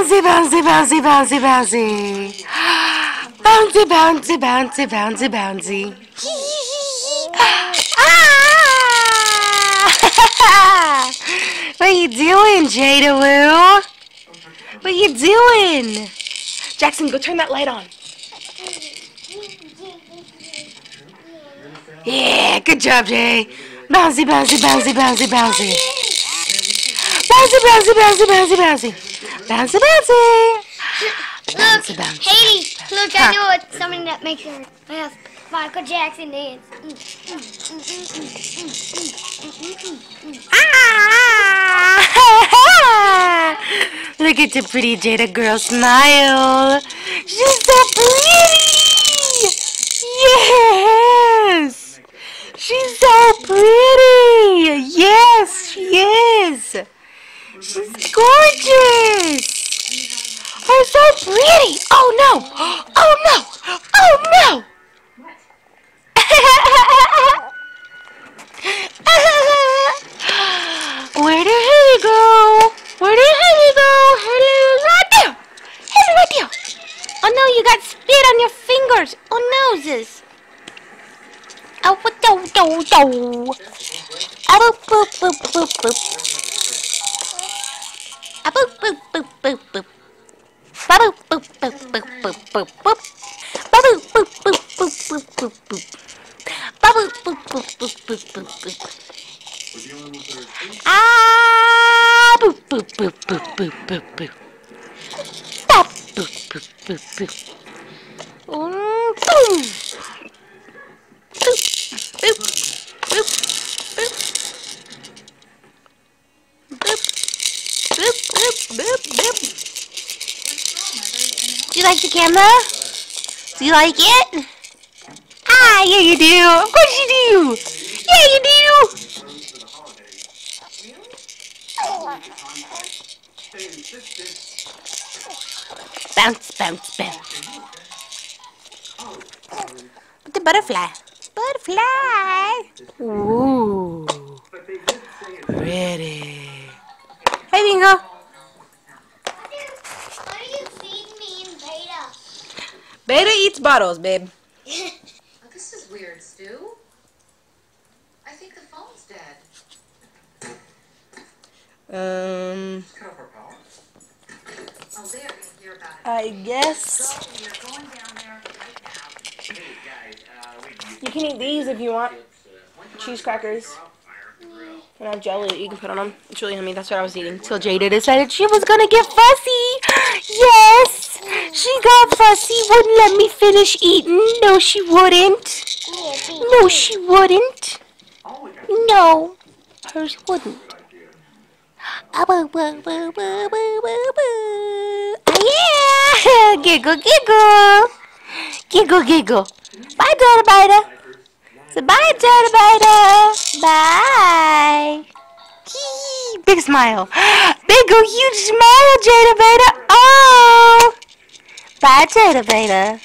Bouncy, bouncy, bouncy, bouncy. Bouncy, bouncy, bouncy, bouncy, bouncy. What you doing, Jada Woo? What you doing? Jackson, go turn that light on. Yeah, good job, Jay. Bouncy, bouncy, bouncy, bouncy, bouncy. Bouncy, bouncy, bouncy, bouncy, bouncy. Bouncy, bouncy. Look, Haley, look, I know it's something that makes her laugh. Michael Jackson dance. Look at the pretty Jada girl smile. She's so pretty. Yes. She's so pretty. Yes, she is. She's gorgeous. Her so pretty. Oh no. Oh no. Oh no. Where did Haley go? Where did Haley go? Haley's right there. Haley right there. Oh no, you got spit on your fingers. Oh noses. Oh, what do. Ah, boop, boop, boop, boop, boop. Ah, boop, boop, boop, boop, boop. Ba boop, boop, boop, boop, boop, boop, boop. Ba boop, boop, boop, boop, boop, boop, boop. Ba boop, boop, boop, boop, boop, boop, boop. Ah, boop, boop, boop, boop, boop, boop, boop. Ba boop, boop, boop, boop. Boom. Boop, boop, boop, boop. Boop, boop, boop, boop, boop. Do you like the camera? Do you like it? Ah, yeah you do. Of course you do. Yeah you do. Bounce, bounce, bounce. But the butterfly. Butterfly. Ooh. Ready. Hey, Bingo. What do you feed me in Beta? Beta eats bottles, babe. This is weird, Stu. I think the phone's dead. Cut off our power. Oh, there. You're about it. I guess So you're going down there right now. Hey guys, you can eat these if you want. Cheese crackers. And I have jelly that you can put on them. It's really yummy. That's what I was eating. Till Jada decided she was gonna get fussy. Yes! She got fussy. Wouldn't let me finish eating. No, she wouldn't. No, she wouldn't. No. Hers wouldn't. Ah, yeah! Giggle, giggle. Giggle, giggle. Bye, Jada Bida. So bye, Jada Bida. Bye. Big smile. Big, huge smile, Jada Bida. Oh. Bye, Jada Bida.